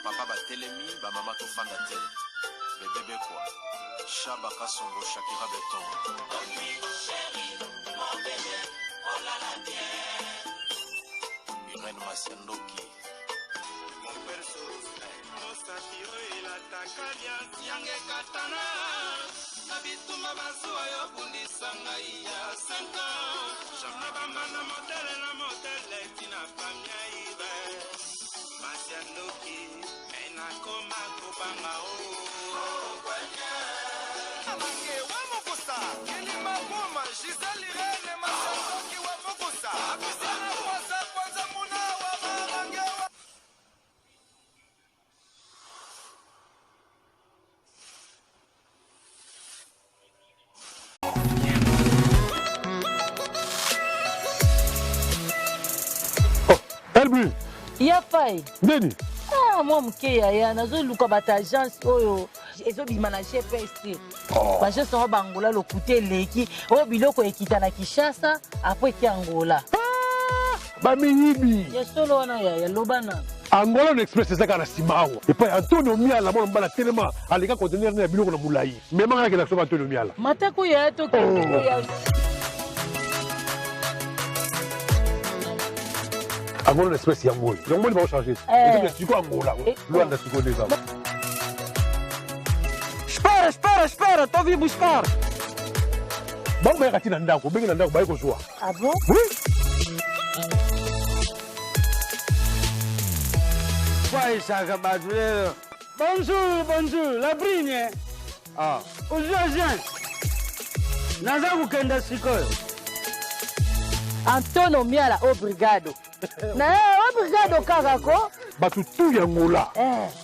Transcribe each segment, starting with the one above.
papa batelemi bamama tofanda te bebebe kwa Shaba Kasongo Shakira Beton Irene Masiandoki Yange katana na bituma bazuwa yo bundisa ngai ya 5 ans Jamna bambana modele tina pamia ibe Masiandoki ena koma kubanga kwenye Amange wa Mokosa Kilima Buma Giselle Irene Masiandoki wa Mokosa Akusana kwanza muna wa Amange wa Elbi. Ya fai. Neni. Ah, moi mke ya nazo luka bata agence oyo. Ezo bima na GPS. Ba je so bangola lokuté leki. O biloko ekita na Kinshasa après ki Angola. Ba minyibi. Ya solo wana ya lobana. Angola Express ezaka na simawo. Et puis Antonio Miala mona mbala tellement alika conteneur na biloko na mulai. Mais manga ke na so Antonio Miala. Matako ya to ya Angola Express yango. Yango ni ba changer. Et tu quoi Angola. Luanda siko déjà. Espera, tô vindo buscar. Vamos ver aqui na ndako, bem na ndako, vai com sua. Ah bon? Oui. Vai, saca, brasileiro. Bonjour, la brigne. Ah, o Jorge. Nazaku kenda sikoyo. Antonio Miala obrigado. Na obrigado kakako. Batu tu ya Angola.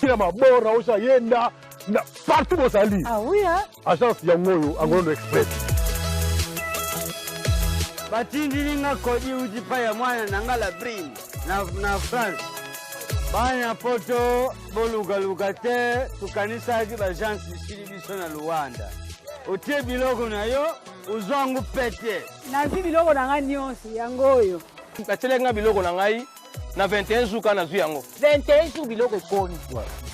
Kila mabora osa yenda na partout au Sali. Ah oui hein? Agence ya ngoyo Angola Express. Batindilinga kodi ujipa ya mwana nangala brini na France. Banya poto boluga te tukanisa ki bagence isili biso na Luanda. Otie biloko na yo uzwangu pete. Na zi biloko na nga nyonso yango oyo. Batelenga biloko na ngai na 21 jours kana zu yango. 21 jours biloko ekoni.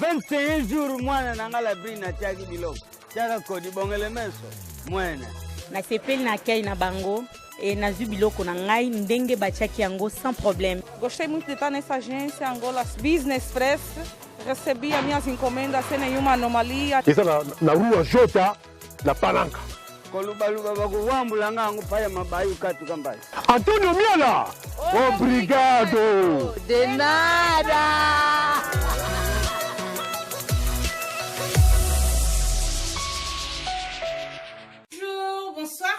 21 jours mwana nangala brini na tiaki biloko. Tiaka kodi bongele meso. Mwene. Na sepeli na kei na bango. E na zi biloko na ngai ndenge batiaki yango sans problème. Gostei muito de estar nessa agência Angola Business Express. Recebi as minhas encomendas sem nenhuma anomalia. Essa na rua Jota, na Palanca. Kolubaluba bakuwambula ngangu paya mabayu katu kambai. Antonio Miala. Obrigado. De nada. Bonsoir,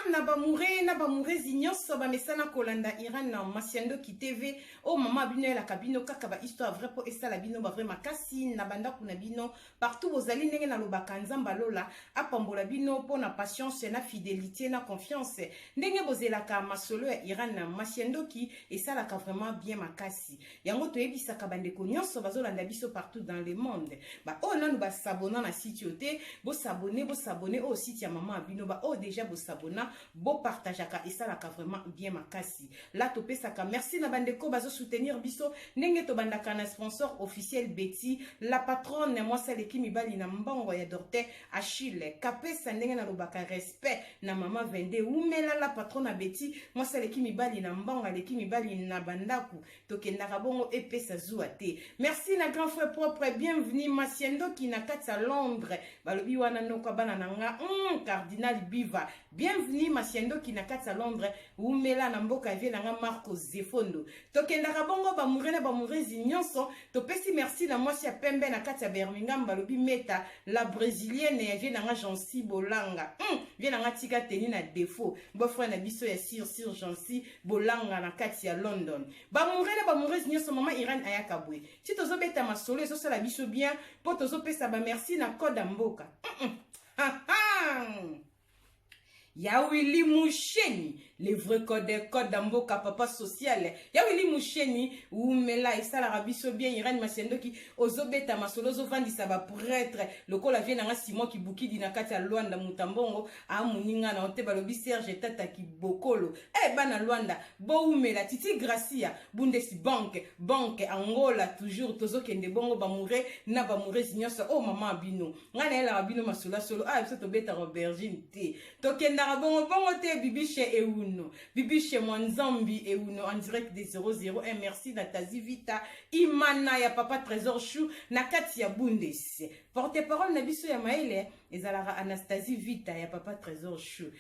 Nabamouré Zignon, Soba Messana Kolanda, Iran, Masiandoki TV, oh maman bino la cabino, kakaba histoire vrai pour esta la bino, vrai makasi, Nabanda Kunabino, partout vos alliés n'engagent na lobakanza mbalola, apambola bino, pour na patience, na fidélité, na confiance, n'engagent bozela ka masolo Iran, Masiandoki, et ça la ka vraiment bien makasi. Yango to ebisa kabande konyon, sobazolanda biso partout dans le monde. Ba oh nan ba s'abonner na site yote, bo s'abonner au site ya maman bino, ba oh déjà bo s'abonner, bo partageaka et ça la ka vraiment bien makasi. La topé saka merci na bandeko bazo soutenir biso nenge to bandaka na sponsor officiel Betty, la patronne moi celle qui mi bali na mbongo ya Dorte Achille, kapesa ndenge na lobaka respect na maman vende umela la patronne Betty, moi celle qui mi bali na mbongo le qui mi bali na bandaku tokenda kabongo epesa zuate. Merci na grand frère propre, bienvenue Masiendo qui na katsa Londres, balobi wana noko bana nanga cardinal Biva. Bienvenue Masiendo qui na katsa Londres, umela na mboka vie na Marco Zefondo. Tokenda kabongo ba murene ba murezi nyonso, to pesi merci na mwasi ya pembe na katsa Birmingham balobi meta la brésilienne vie na Jansi Bolanga. Vie na tika teni na défaut. Bo frère na biso ya sur Jansi Bolanga na katsa London. Ba murezi nyonso mama Iran ayakabwe. Si tozo beta masolo eso sala biso bien, po tozo pesa ba merci na code mboka. Ya Willy Moucheni, les vrais codes d'amboka papa social ya wili musheni umela esalaka biso bien Irène Masiandoki ozobeta masolo ozovandisa baprêtre lokola vie nanga Simon Kibukidi na kati ya Luanda Mutambongo amuninga na ote balobi Serge Tata Kibokolo bana Luanda boumela Titi Gracia Bundesi banque Angola toujours tozokende bongo bamure na bamure nyonso oh mama bino ngana ela bino masolo solo biso tobeta aubergine te tokendaka bongo te bibiche euno bibiche mwanzambi euno en direct des 001 merci Natazi Vita imana ya papa Trésor Chou na kati ya Bundesi porte-parole na biso ya maele ezalaka Anastasie Vita ya papa Trésor Chou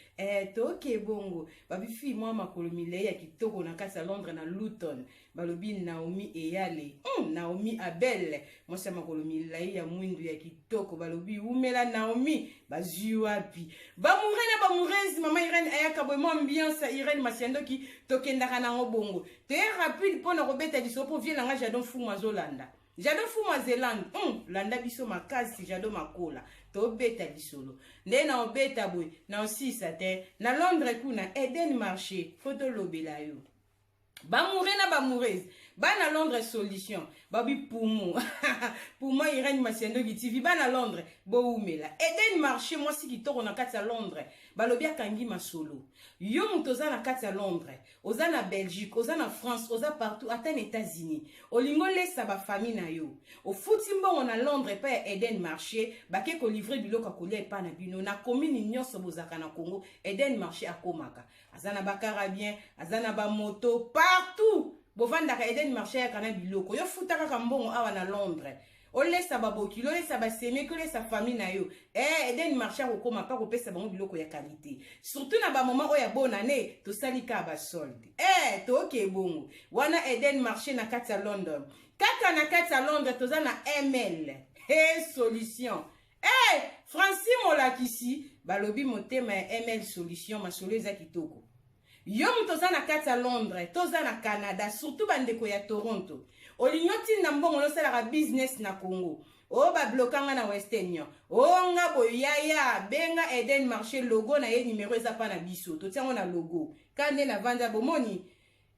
toke bongo babifi mwa makolo milei ya kitoko na kati ya Londres na Luton balobi Naomi Eyale Naomi Abel mwasi ya makolo milei ya mwindu ya kitoko balobi umela Naomi bazwi wapi bamurezi mama Irène ayaka bomo ambiance Irène Masiandoki tokendaka nango bongo te rapide pona kobeta lisopo vie nanga Jadon Fuma Zolanda Jadon Fuma Zelande landa biso makasi Jadon Makola to beta lisolo nde na obeta boy na osisa te na Londres kuna Eden Marché photo lobela yo bamurezi bana Londres solution babi pumu pumu Irène Masiandoki TV bana Londres boumela Eden Marché moi si kitoko na kati ya Londres balobi akangi masolo yo muto oza na kati ya Londres oza na Belgique oza na France oza partout ata na États-Unis olingo lesa ba famille na yo ofuti mbongo na Londres pa ya Eden Marché bake ko livrer biloko kolia epa na bino na commune nyonso bozaka na Congo Eden Marché akomaka azana bakarabien azana ba moto partout bovandaka Eden Marché ya kana biloko yo futaka ka mbongo awa na Londres olesa baboki olesa basemi olesa famille na yo Eden Marché akokoma pa kopesa bango biloko ya qualité surtout na ba moment oya bonane tosalika ba solde toke bongo wana Eden Marché na kati ya London kaka na kati ya Londres toza na ML solution Francine Molakisi balobi motema ya ML solution masolo eza kitoko yo mutoza na kati ya Londres toza na Canada surtout bandeko ya Toronto olinyoti na mbongo losalaka business na Congo bablokanga na Western Union nga boyaya benga Eden Marché logo na ye numéro eza pa na biso totiango na logo kande na vanda bomoni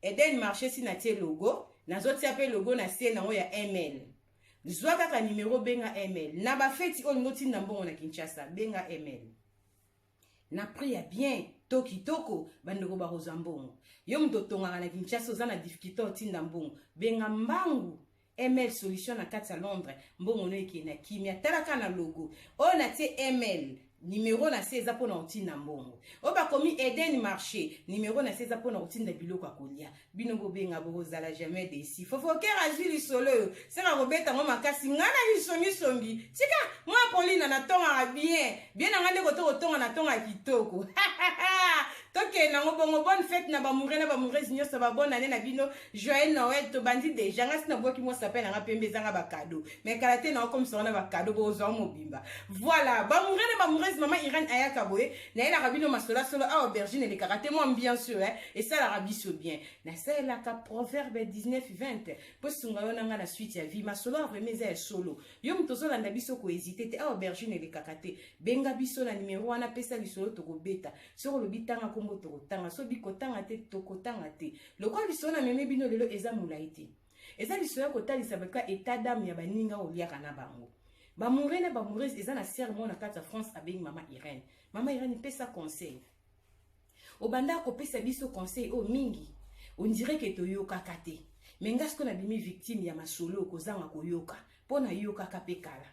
Eden Marché si na tie logo nazotia pe logo na sie nango ya ML zwa kaka numéro benga ML na bafeti olingoti na mbongo na Kinshasa benga ML na prix ya bien tokitoko bandeko baroza mbongo yo mto tonganga na Kinshasa oza na difficulté otinda mbongo benga mbangu ML solution na kati ya Londres mbongo no eke na kimia talaka na logo o na tie ML numéro na seza pona otinda mbongo o bakomi Eden Marché numéro na seza pona otinda biloko akolia bino bobenga bozala jamais déçu fofokera azwi lisolo yo sera kobeta ngo makasi ngana lisongi tika moi Pauline na tonga bien na ngande kotonga na tonga kitoko toke nango bongo bonne fête na bamurezi nyonso ba bonne année na bino joyeux Noël to bandi déjà ngasi na boki mo s'appelle nga pembe zanga ba cadeau mais kalate na comme ça na ba cadeau bozo mobimba voilà bamurezi maman Irène ayaka boye na ela rabino masola solo aubergine le karaté moi bien sûr et ça la rabiso bien na ça la ka proverbe 19:20 posunga yo nanga na suite ya vie masola vraiment za solo yo mtozo landa biso ko hésiter te aubergine le karaté benga biso na numéro wana pesa lisolo to kobeta soko lobitanga kombo tokotanga so bikotanga te tokotanga te lokwa biso na meme bino lelo eza mulaiti eza biso ya kotalisa baka état d'âme ya baninga oliaka na bango bamurezi eza na sermon na kati ya France abengi mama Irène pesa conseil obanda kopesa biso conseil mingi on dirait que toyokaka te mais ngasko na bimi victime ya masolo kozanga koyoka pona yoka kapekala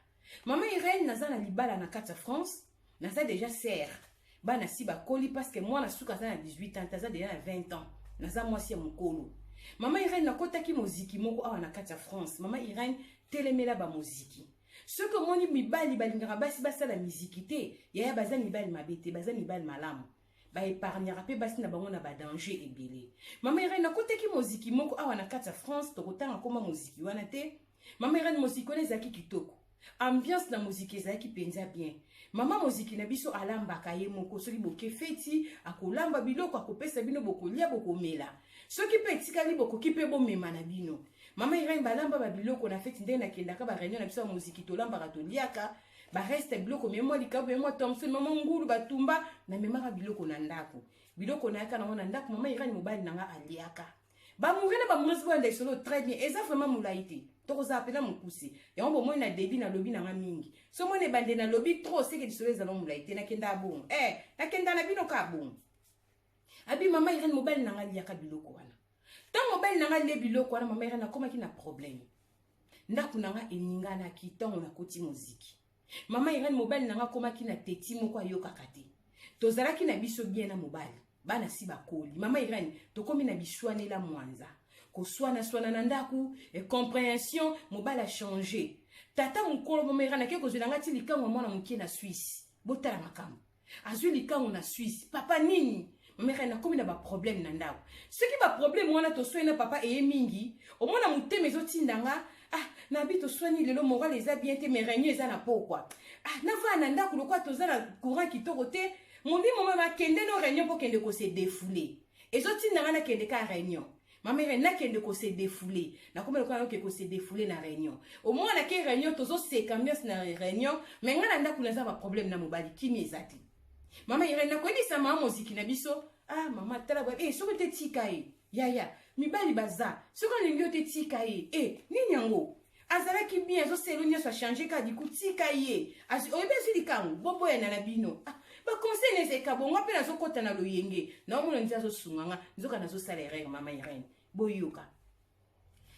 mama Irène naza na libala na kati ya France naza déjà serre bana si bakoli parce que moi na suka za na 18 ans taza déjà na 20 ans naza mwasi ya mokolo mama Irène nakotaki moziki moko awa na kati ya France mama Irène telemela ba moziki ce que moni mibali balingaka basi basala miziki te yaya baza mibali mabete baza mibali malamu ba épargnera pe basi na bango na ba danger ebele mama Irène nakotaki moziki moko awa na kati ya France tokotanga koma moziki wana te mama Irène moziki wana ezaki kitoko ambiance na moziki ezaki penza bien mama moziki na biso alambaka ye moko soki boke feti akolamba biloko akopesa bino bokolia bokomela soki pe etikali bokoki pe bomema na bino mama Irène balamba ba biloko na feti ndenge nakendaka ba réunion na biso ya moziki tolambaka toliaka ba reste biloko memo likabo memo Thompson memo ngulu batumba na memaka biloko na ndako biloko na yaka nango na ndako mama irani mobali nanga aliaka bamure na bamure sibo yanda isolo très bien eza vraiment molai te tokoza apela mokuse yango bomoi na debi na lobi nanga mingi so mone bande na lobi trop seke lisolo ezala molai te nakenda abongo nakenda na bino ka abongo abi mama irani mobali nanga aliaka biloko wana ntango mobali nanga lie biloko wana mama irani akomaki na problème ndako nanga eninganaki ntango nakoti moziki mama irani mobali nanga akomaki na teti moko ayokaka te tozalaki na biso bien na mobali bana si bakoli mama irani tokomi na bishwanela mwanza koswana na ndaku compréhension mobali a changé tata mukolo mama irani ake kozwelanga ti likango mwana mokie na Suisse botala makambo azwi likango na Suisse papa nini mama irani akomi na baproblème na ndako soki baproblème wana toswani na papa eye mingi omona motema ezotindanga nabi toswani lelo moral eza bien te mais réunion eza na pokwa navaa na ndako lokwa toza na courant kitoko te mondi mama bakende no réunion po kende ko se défouler ezotindanga na kende ka réunion mama irani nakende ko se défouler nakoma lokwa yoke ko se défouler na réunion omona ke réunion tozoseka ambiance na réunion mais nga na ndako naza baproblème na mobali kimi eza te mama irani nakoyebisa mama moziki na biso mama tala soki te tika ye yaya mibali baza soki alingi yo te tika ye nini yango azalaki bien azoselo nyonso achange kadi kutika ye oyebi azwi likango boboyana na bino baconseil nezeka bongo mpe nazokɔta na loyenge naomona nzi azosunganga nzoka nazosala erreur mama irene boyoka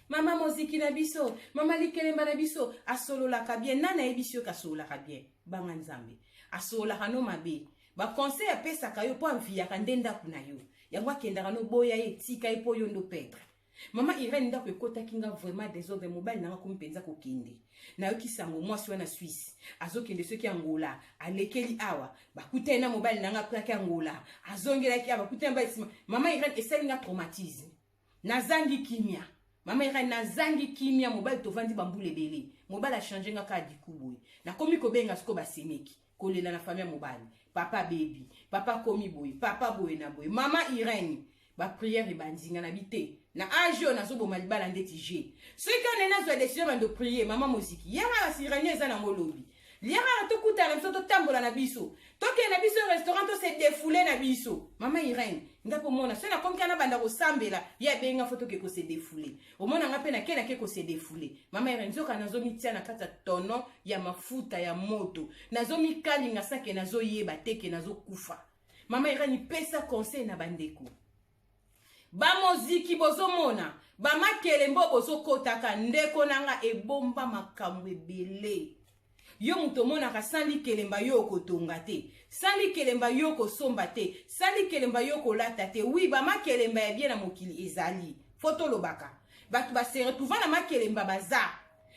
mama moziki na biso mama likelemba na biso asololaka bien nani ayebi biso yoka asololaka bien banga nzambe asololaka no mabe baconseil apesaka yo mpo amviyaka nde ndako na yo yango akendaka no boya ye tika ye mpo yo ndo petre mama irene ndako ekotaki nga vraiment désordre mobali nanga komi mpenza kokende nayokisango mwasi wana Suisse azokende soki Angola alekeli awa bakutani na mobali nanga apraki Angola azongelaki awa bakutani mobali nsima mama irene esali nga traumatisme nazangi kimia mama irene nazangi kimia mobali tovandi bambula ebele mobali achange nga kaka dikuboye nakomi kobenga siko basemeki kolela na famille mobali papa baby papa komi boye papa boye na boye mama irene prière ebandinga na bite na age on azoboma libala ndeti je soki on nazwa décision bando prier mama moziki yanga basirani eza na ngolobi lianga tokutana biso totambola na biso tokende na biso restaurant to se défouler na biso mama irene ngapo mona so na komki na banda kosambela ya benga foto ke ko se défouler omona nga pe na kena ke ko se défouler mama irene zoka nazomitia na kata tono ya mafuta ya moto nazomi sake nazoyeba teke nazokufa mama irene pesa conseil na bandeko bamoziki bozomona bamakelembo bozokotaka ndeko nanga ebomba makambo ebele yo muto monaka sali kelemba yo kotonga te sali kelemba yo kosomba te sali kelemba yo kolata te wi bamakelemba ya bien na mokili ezali foto lobaka batu basere tuva na makelemba baza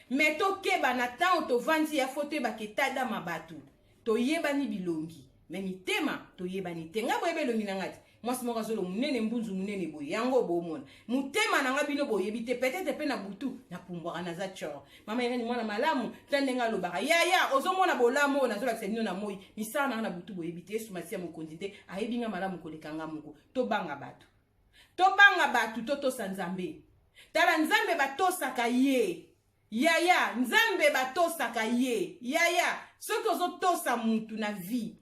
me tokeba na ntango tovandi ya foto ebaka etada mabatu toyebani bilongi me mitema toyebani te nga boyeba elongi na ngati mwasi moko azolo munene mbunzu munene boye yango bomona mutema nanga bino boyebi te peut-être pe na butu na pumbwaka naza chor mama irene mwana malamu tandenga lobaka yaya ozomona bolamu nazolakisa bino na moi misala nanga na butu boyebi te yesu masiya mokonzi te ayebi nga malamu kolekanga moko tobanga batu totosa nzambe tala nzambe batosaka ye yaya nzambe batosaka ye yaya soki ozotosa mutu na vie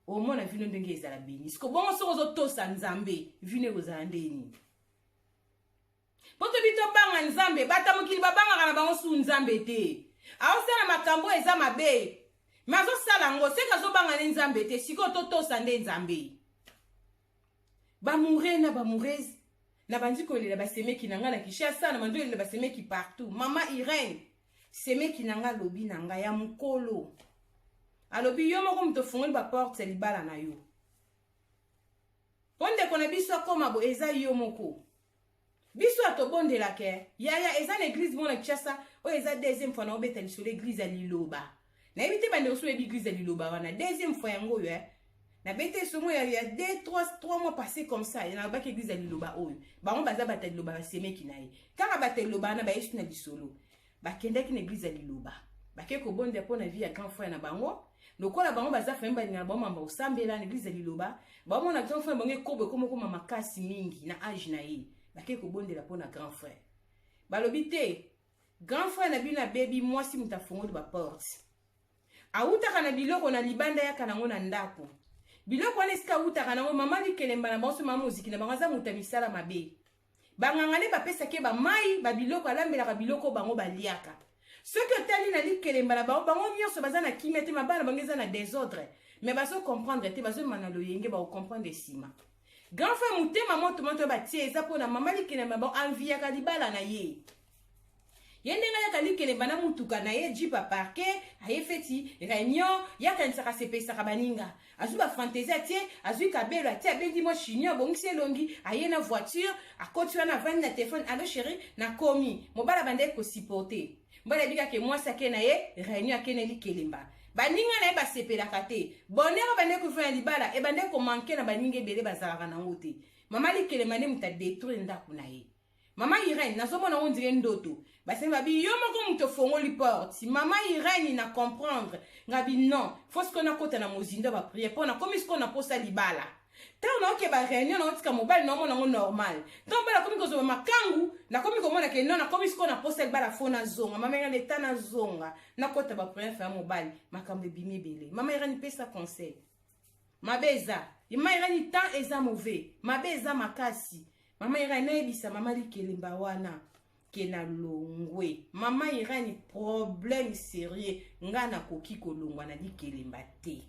omona vino ndenge ezala beni siko bongo soko ozotosa nzambe vino ekozala ndeni poto bito banga nzambe bata mokili babangaka na bango su nzambe te aosala makambo eza mabe me azosala ngo seka azobanga ne nzambe te siko totosa nde nzambe bamure na bamurezi na bandi kolela basemeki na nga na Kinshasa na bandi kolela basemeki partout mama Irene semeki na nga lobi na nga ya mukolo alobi yo moko muto fungoli ba porte libala na yo ponde kona biso akoma bo eza yo moko biso atobondela ke yaya eza na église mona Kinshasa o eza deuxième fois na obeta lisolo église ya Liloba na ebite bande oso église ya Liloba wana deuxième fois yango yo na bete somo ya 3 mois passé comme ça na ba église ya Liloba oyo bango baza bata Liloba basemeki na ye kaka bata Liloba na ba yesu na lisolo bakendaki na église ya Liloba bake ko bonde pona vie ya grand frère na bango lokola bango baza femba na bango mamba osambela na église ya Liloba bango na grand frère bango kobo komoko makasi mingi na age na ye bake ko bonde la pona grand frère balobi te grand frère na bina baby mwasi mutafungoli ba porte auta kana biloko na libanda ya kana ngona ndako biloko wana esika utaka nango mama likelemba na bango so mama moziki na bango aza moto ya misala mabe banganga nde bapesaki bamai babiloko alambelaka biloko bango baliaka soki otali na likelemba na bango nyonso baza na kimia te mabala bango eza na désordre mais bazocomprendre te bazomana loyenge baocomprendre nsima grand frère motema moto batie eza mpona mama likelemba bango anviaka libala na ye ye ndenge ayaka likelemba na mutuka na ye jipa parke aye feti réunion yakanisaka sepesaka baninga azwi bafantaisie atie azwi kabelo atie abendi mo chignon abongisi elongi aye na voiture akoti wana avandi na telefone alo chéri nakomi mobala bandeki kosiporte mbala ebikake mwasi ake na ye réunion ake na likelemba baninga na ye basepelaka te bonere bandeki kofuna libala ebandeki komanke na baninga ebele bazalaka nango te mama likelemba nde moto adétruire ndako na ye mama Irene nazomona on dirait ndoto basengi babi yo moko moto fongoli porte mama Irene na comprendre ngabi non faut ce qu'on a kota na mozindo ba prier pona comme ce qu'on a posa libala tant na oke ba réunion na otika mobile na mona normal tant bala comme kozo makangu na comme komona ke non na comme ce qu'on a posa libala fona zonga mama Irene tana zonga na kota ba prier fa mobile makambe bimi belé mama Irene pesa conseil mabeza mama Irene tant eza mauvais mabeza makasi mama Irene ebisa mama likelemba wana ke na longwe mama Irene problème sérieux nga na koki kolongwa na likelemba te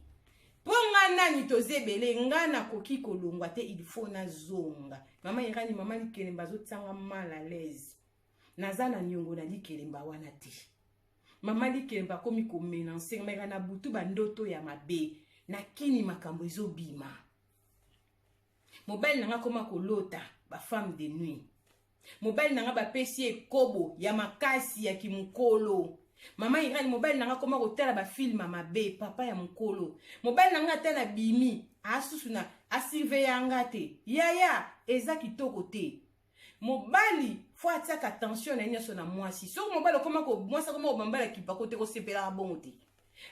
po nga nani tozebele nga na koki kolongwa te il faut na zonga mama Irene mama likelemba zotanga mal à l'aise naza na nyongo na likelemba wana te mama likelemba komi ko melancer mama na butu bandoto ya mabe na kini makambo ezobima mobile nanga koma kolota ba femme de nuit mobile nanga ba pesi kobo ya makasi ya kimukolo mama Irene mobile nanga koma kotala ba film mabe papa ya mukolo mobile nanga tala bimi asusuna asiveyanga te yaya eza kitoko te mobali faut ataka attention na nyoso na mwasi so mobile koma ko mwasa koma obambala kipako te ko sepela bongo te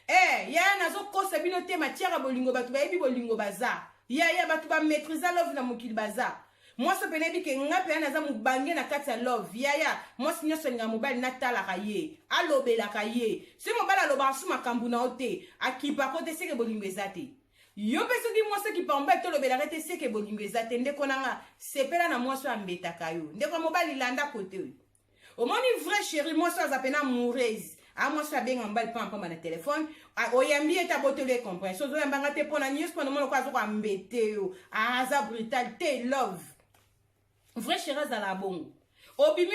yaya nazo kosa bino te matiara bolingo batu ba yebi bolingo baza yaya batu ba maîtriser love na mokili baza mwasi pene bi ke ngape ana za mubange na kati ya love yaya mwasi nyoso nga mobile na tala kaye alobela kaye se mobile aloba su makambu na ote akipa kote seke bolingo ezate yo peso ki mwasi ki pamba to lobela rete seke bolingo ezate ndeko nanga sepela na mwasi ambeta kayo ndeko mobile landa kote omoni vrai chéri mwasi azapena moureuse mwasi abenga mbali pamba na telefone oyambi eta botele comprendre so zo yambanga te pona news pona mono kwa zo kwa mbete yo aza brutal te love vrai chéri azala bongo obimi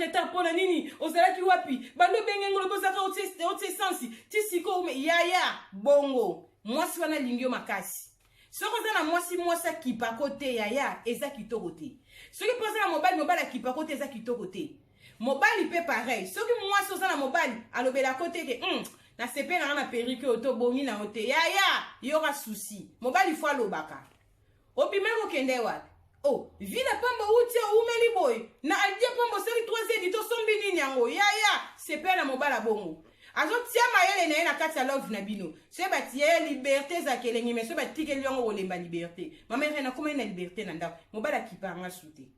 retard pona nini ozalaki wapi bando bengengolo bozaka ote sensi tisiko yaya bongo mwasi wana lingio makasi soko za na mwasi akipa kote yaya eza kitoko te soki poza na mobile akipa kote eza kitoko te mobile pe pareil soki mwasi oza na mobile alobela kote ke na sepe na perike oto bongi na ote yaya yoka souci mobile faut alobaka obimeko kende wapi vila pamba uti umeli boy na aldia pamba seri 3 edito sombi nini yango yaya sepe na mobile bongo azo tia mayele na kati ya love na bino se batie liberté za kelengi mais se batike liongo olemba liberté mama Irene akoma na liberté na ndako mobile akipanga sute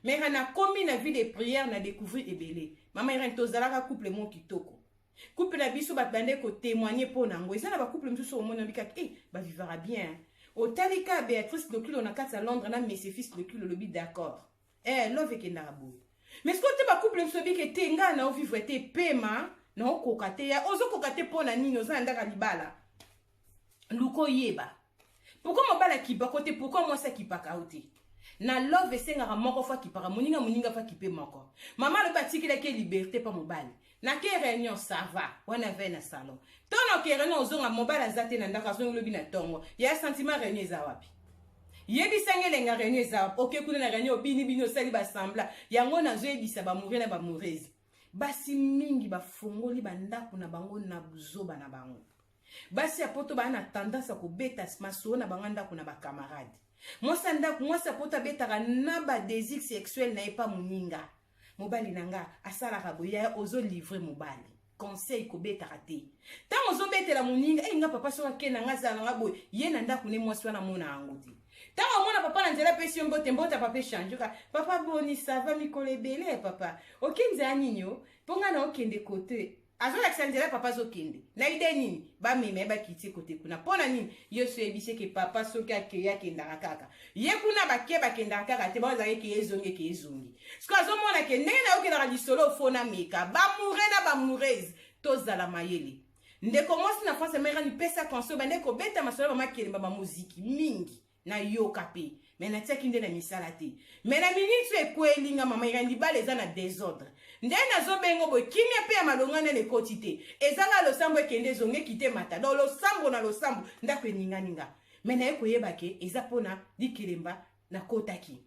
mais na komi na vie de prière na découvrir ebele mama Irene tozalaka couple mo kitoko couple na biso batbande ko témoigner po nango eza na ba couple msusu omona bika ba vivra bien otalika Béatrice Loculo na kati ya Londres na mes fils Loculo lobi d'accord love ekenda boy mais ce que ba couple msusu bika tenga na vivre te pema na okoka te ya ozokoka te po na nini oza ndaka libala luko yeba pourquoi mobala kipa kote pourquoi moi ça kipaka ote na love esengaka moko fa kipaka moninga fa kipe moko mama le batikila ke liberté pa mobile na ke réunion ça va wana ve na salon tono ke réunion ozonga mobile azate na ndaka zongo lobi na tongo ya sentiment réunion za wapi yebi sangelenga réunion za oke kuna na réunion bini osali ba sembla yango na zo ebisa ba mourir na ba moureuse basi mingi bafongoli bandako na bango na buzoba na bango basi apoto ba na tendance ko beta maso na banganda kuna ba camarade mwasi apoto betaka na ba désir sexuel na epa muninga mobali nanga asala kaboya ozo livrer mobali conseil ko betaka te tango ozo betela muninga nga papa so ke nanga zala nga boy ye na ndako ne mwasi wana mona ango te tango mona papa na nzela pesi mbote papa change papa boni ça va mikolo ebele papa okinza aninyo ponga na okende kote azolakisa nzela papa azokende na ide nini bamema ye bakiti kote kuna mpo na nini yo so yebisi ke papa soki akeye akendaka kaka ye kuna bake bakendaka kaka te bazalaki ke ezongi siko azomona ke ndenge na okendaka lisolo ofona meka bamoure na bamoureuse tozala mayele ndeko mwasi na france amerika nipesa console bande kobeta masolo bamakelemba bamuziki mingi na yoka pe me natiaki nde na misala te me na miniti ekwelinga mama irani libala eza na désordre nde nazobengo boye kimia mpe ya malonga nene ekoti te ezanga losambo ekende ezongeki te mata don losambo na losambo ndako eninganinga me naye koyeba ke eza mpona likelemba nakotaki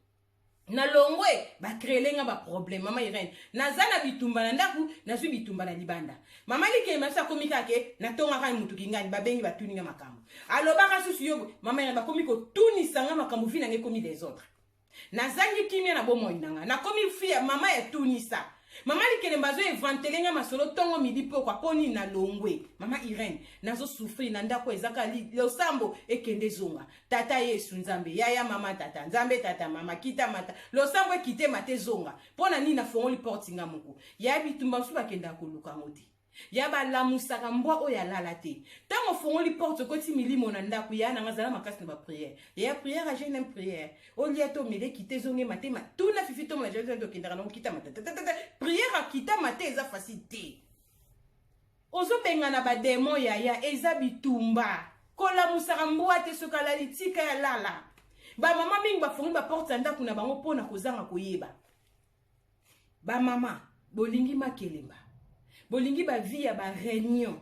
na longwe bakreelenga baproblème mama irene naza na bitumba na ndaku nazwi bitumba na libanda mama likelemba so akomi kake natongaka mutuki ngani babengi batuninga makambo alobaka susu yo mama irene bakomi kotunisanga makambo vi nange ekomi des autres nazangi kimia na bomoi nanga nakomi fia mama ya tunisa mama likelemba zo evantelenga masolo tongo midi pokwa poni na longwe mama irene nazo souffrir na ndako ezaka losambo ekende zonga tata yesu nzambe yaya mama tata nzambe tata mama kita mata losambo ekite mate zonga pona nini nafongoli porte nga moko ya bitumba mosusu bakenda koluka ngo te ya balamusaka mbwa oyo alala te ntango ofongoli porte okoti milimo na ndako ya nanga azala makasi na bapriere ya priere aje nem priere olia to meleki te ezongema te tuna fifi tomona jesu tokendaka nango kitama te priere akitama te eza facile te ozobengana bademo yaya eza bitumba kolamusaka mbwa te soki alali tika ya lala bamama mingi bafongoli baporte ya ndako na bango mpona kozanga koyeba bamama bolingi makelemba bolingi bavi ya baréunion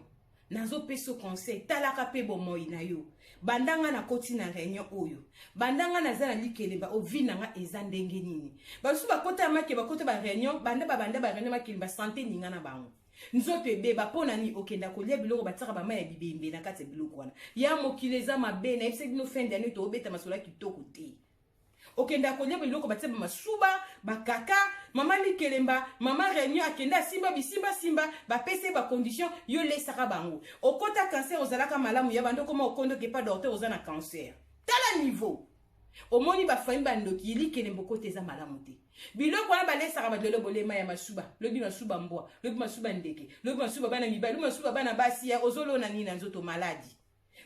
nazopeso conseil talaka pe bomoi na yo bandanga na koti na réunion oyo bandanga naza na likelemba ovi nanga eza ndenge nini basusu bakota make bakota baréunion banda baréunion makelemba santé ninga na bango nzoto ebeba mpo nani okenda kolia biloko batiaka bama ya bibembe na kati ya biloko wana ya mokili eza mabe na yebisaki bino fin d'année toobeta masolo ya kitoko te okenda kolia biloko batia bamasuba bakaka mama likelemba mama réunion akenda simba bisimba bapese bacondition yo lesaka bango okota cancer ozalaka malamu ya bando koma okondo ke pa docteur oza na cancer tala niveau omoni bafami bandoki likelemba okota eza malamu te biloko wana balesaka badolo bolema ya masuba lobi masuba mbwa lobi masuba ndeke lobi masuba bana mibali lobi masuba bana basi ya ozolona nini na nzoto maladi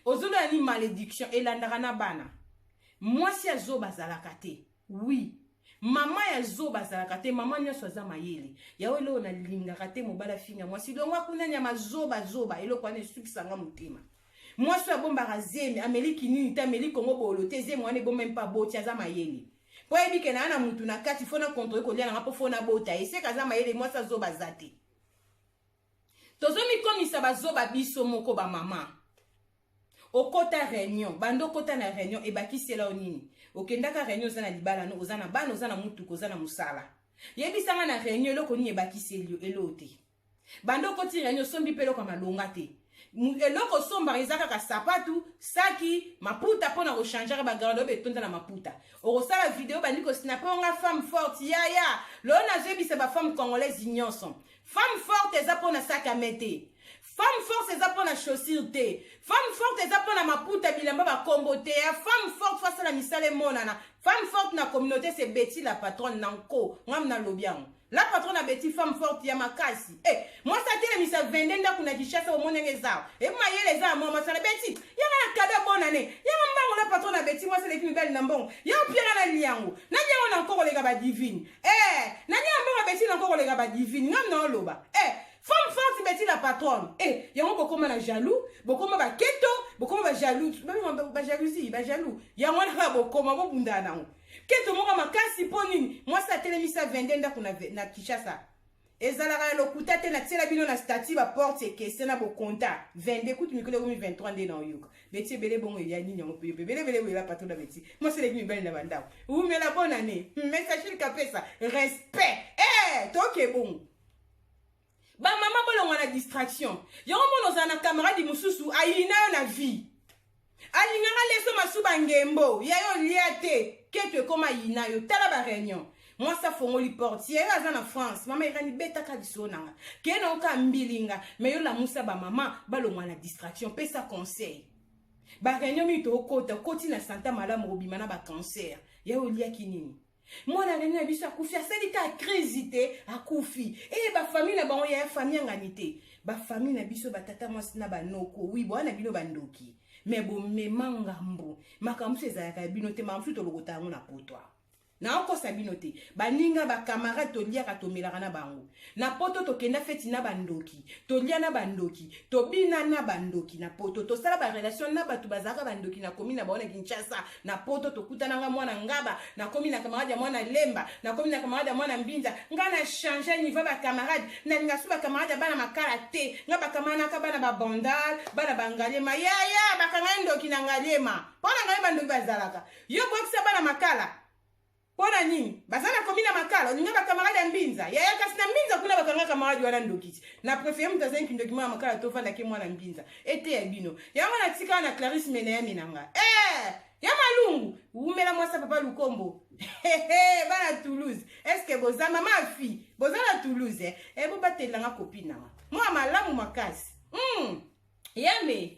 ozolona ni malédiction elandaka na bana mwasi azoba zalaka te oui mama ya zoba zalaka te mama nyonso aza mayele yawe leo nalingaka te mobala finga mwasi longwa kuna nyama zoba eloko wana esukisanga motema mwasi abombaka zemi ameliki nini te ameli kongo bolo te zemi wana ebomba mpa boti aza mayele po yebike na ana mutu na kati fona kontrole kolia nanga po fona bota eseka aza mayele mwasi azoba za te tozomikomisa bazoba biso moko bamama okota réunion bando okota na réunion ebakisela onini okendaka réunion oza na libala no oza na bana oza na mutuku oza na musala yebisanga na réunion eloko nini ebakiseli elo te bando okoti réunion sombi mpe eloko malonga te eloko sombaka eza kaka sapatu saki maputa mpona kochangeaka bagarderobe etonda na maputa okosala video bandi kosinape onga femme forte yaya loo nazoyebisa bafemme congolaise nyonso femme forte eza mpona saki amete femme forte eza mpona chaussure te femme forte eza mpona maputa bilamba bakombo te ya femme forte fasala misala emonana femme forte na communauté c'est Betty la patronne na nko ngam na lobi yango la patronne na Betty femme forte ya makasi moi ça telemisa vende ndako na Kinshasa omonenge ezao mayele eza mo masala Betty yanga na kade bonane yanga mbango la patronne na Betty moi c'est les mibali na mbongo yanga pierre na liango na nyango na nkoko lega ba divine na nyango mbango Betty na nkoko lega ba divine ngam na oloba femme forte Betty la patronne yango bokoma na jaloux bokoma ba keto bokoma ba jaloux ba jalousie ba jaloux yango na bokoma bobunda nango keto moko makasi po nini mwasi atelemisa vende ndako na Kinshasa ezalaka lokuta te na tiela bino na statut baporte ekese na bokonta 22 kutu mikolo 23 nde na oyoka Betty ebele bongo elia nini yango mpe belebele boyela patron na Betty mwasi eleki mibali na bandako umela bonne année message kapesa respect toke bongo bamama bolongwa na distraction yango mona oza na camarade mosusu ayina yo na vie alingaka leso masuba ngembo yayo lia te keto ekoma yina yo tala baréunion mwasi afongoli porte yayo aza na France mama ekani betaka liso nanga keye na oka mbilinga me yo lamusa bamama balongwa na distraction pesa conseil baréunion mito okota okoti na santa malamu obima na bacancer yayo oliaki nini mwana reni na biso akufi asali ka crise te akufi bafamille na bango ya famille ngani te bafamille na biso batata mwasi na banoko wi bwana bino bandoki me bomema ngambo makambo ezalaka bino te makambo tolokota yango na potwa na okosa bino te baninga bakamarade toliaka tomelaka na bango na poto tokenda feti na bandoki tolia na bandoki tobina na bandoki na poto tosala barelation na bato bazalaka bandoki na komi na bango na Kinshasa na poto tokutananga mwana ngaba na komi na kamarade ya mwana lemba na komi na kamarade ya mwana mbinza nga na change niveau bakamarade na linga su bakamarade ya bana makala te nga bakamanaka bana babondal bana bangalema yaya bakanga ndoki na ngalema mpona ngai bandoki bazalaka yo bokisa bana makala pona nini bazana komina makala ninga bakamarade ya mbinza yaya kasi na mbinza kuna bakanga kamarade wana ndokiti na préféré mutaza nkindoki mwana makala tofanda ke mwana mbinza ete ya bino yango na tika na Clarisse Menea minanga ya malungu umela mwasa papa Lukombo bana Toulouse est-ce que boza mama fille boza na Toulouse bo batelanga copine nanga mwa malamu makasi Yame,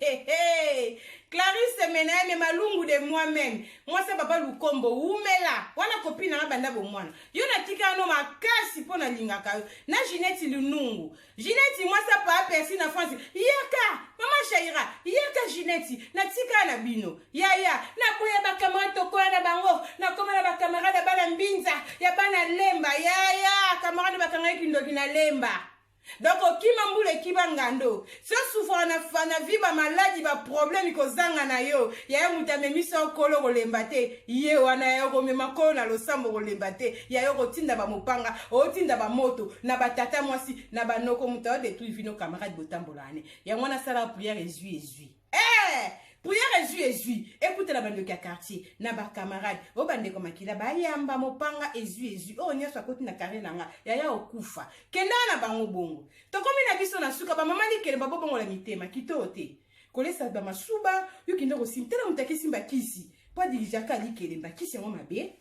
Clarisse Menea malungu de moi-même. Moi c'est papa Lukombo umela. Wana copine na banda bo mwana. Yo na tika no makasi pona lingaka. Na Ginette Lunungu. Ginette moi ça pa persi na France. Yaka, mama Shaira, yaka Ginette na tika na bino. Yaya, na koya ba camarade to koya na bango. Na koma na ba camarade bana mbinza, ya bana lemba. Yaya, camarade ba kanga kindoki na lemba. Donc okima mbule kiba ngando so souffre na viba maladie ba problème ko zanga na yo ya mutamemi so kolo kolemba te ye wana yo komema ko na losambo kolemba te ya yo kotinda ba mopanga otinda ba moto na batata mwasi na banoko mutawa de tout vino camarade botambolane ya mwana sala prière ezui prière ezui écoute la bande de quartier na ba camarade o bande ko makila ba yamba mopanga ezui o nyaso akoti na carré nanga ya okufa kenda na bango bongo to komi na biso na suka ba mama likele ba bongo la mitema kitote kolesa ba masuba yukindo ko simtela mutaki simba kisi pa dirijaka likele ba kisi mo mabe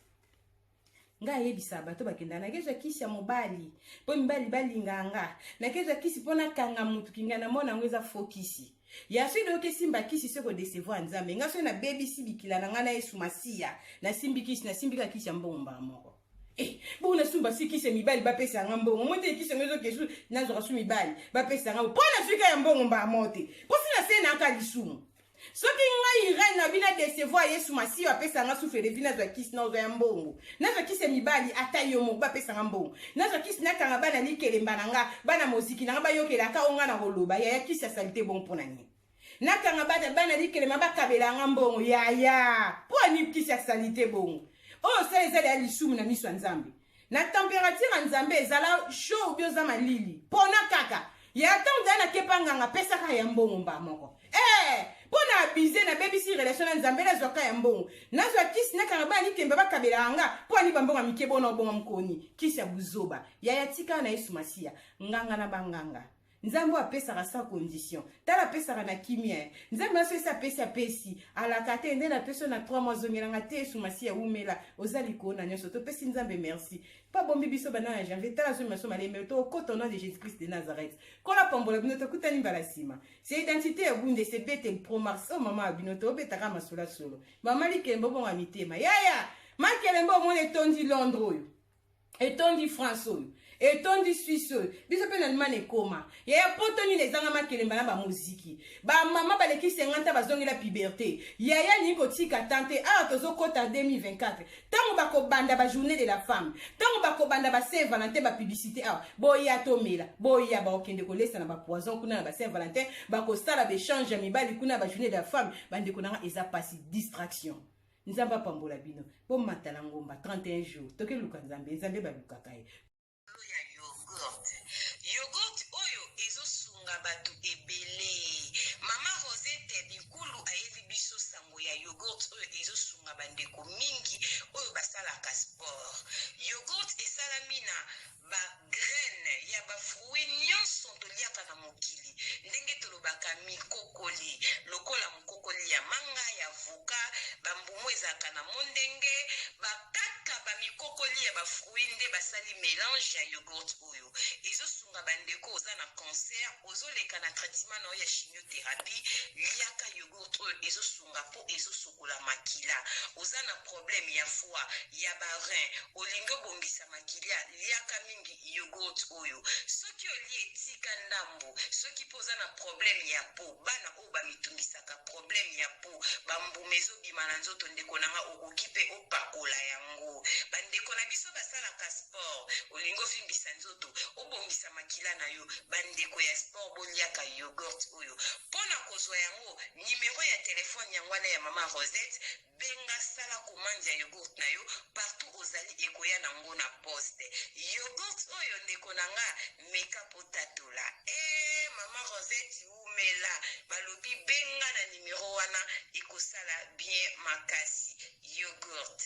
nga yebisa bato bakenda na kezo kisi ya mobali po mibali balinganga na kezo kisi pona kanga mutu kinga na mona ngweza fokisi ya sui do ke simba kisi seko décevoir nzambe nga so na baby sibikila na ngana Yesu Masia na simbi kisi na simbika kisi ya mbomba moko bo na sumba si kisi mibali ba pesa ngambongo mote kisi ngezo kesu na zo kasu mibali ba pesa ngabo pona fika ya mbongo mba mote po sina sena aka lisumu soki ngai rai na bina décevoir Yesu Masia apesa nga sufere bina zo kisi na zo ya mbongo na zo kisi mibali ata yo mo ba pesa ngambongo na zo kisi na kanga bana likelemba nanga bana moziki nanga ba yokela ka onga na koloba ya kisi ya salite bon pona ni na kanga bana likelemba ba kabela ngambongo ya po ni kisi ya salite bon oh ça les a lisumu na miso nzambe na température nzambe ezala chaud bio za malili pona kaka ya tanda na kepanga nga pesa ka ya mbongo mba moko pona abize na baby si relation na nzambe na zoka ya mbongo na zo kisi na kanga bani kemba bakabela nga po ni bambonga mikebo na bonga mkoni kisi ya buzoba ya tika na Yesu Masia nganga na banganga nzambo apesa sa condition tala pesa na kimia nzambo aso esa pesa pesi ala kate ndena peso na 3 mois zongelanga te Yesu Masia umela ozali kona nyoso to pesi nzambe merci pas bombi biso bana na janvier tala zo maso maleme to au nom de Jésus-Christ de Nazareth kola pambola bino to kutani balasima c'est identité ya bunde c'est bete pro mars o mama binoto betaka masula solo mama likembo bonga mitema yaya makelembo mo le tondi Londres oyo etondi France oyo etondi Suisse biso pe na Allemagne koma ya potoni les anga makelemba na ba muziki ba mama ba leki 50 bazongela puberté ya ni ko tika tante tozo kota 2024 tango bako banda ba journée de la femme tango bako banda ba Saint Valentin ba publicité boya tomela boya ba okende ko lesa na ba poison kuna na ba Saint Valentin bako sala be change mibali kuna ba journée de la femme bande konanga eza pasi distraction nzamba pambola bino bo matala ngomba 31 jours toke luka nzambe ba lukaka yogurt oyo ezosunga bato ebele mama Rosette bikulu ayebi biso sango ya yogurt oyo ezosunga bandeko mingi oyo basalaka sport yogurt esalami na ba graine ya ba fruit nyonso toliaka na mokili ndenge tolobaka mikokoli lokola mokokoli ya manga ya avoka bambumu ezalaka na mondenge bakaka ba mikokoli ya ba fruit nde basali mélange mélange ya yogurt oyo ezosunga bandeko oza na cancer ozoleka na traitement na oyo ya chimiothérapie liaka yogurt oyo ezosunga mpo ezosokola makila oza na problème ya foie ya barin olingi obongisa makila liaka mingi yogurt oyo soki olie etika ndambo soki mpo oza na problème ya po bana oyo bamitungisaka problème ya po bambuma ezobima na nzoto ndeko nanga okoki mpe opakola yango bandeko na biso basalaka sport olingi ofimbisa nzoto obongisa makila na yo bandeko ya sport boliaka yogurt oyo mpona kozwa yango nimero ya telefone yango wana ya mama Rosette benga sala komande ya yogurt na yo partout ozali ekoya nango na poste yogurt oyo ndeko nanga meka potatola mama Rosette umela balobi benga na nimero wana ekosala bien makasi yogurt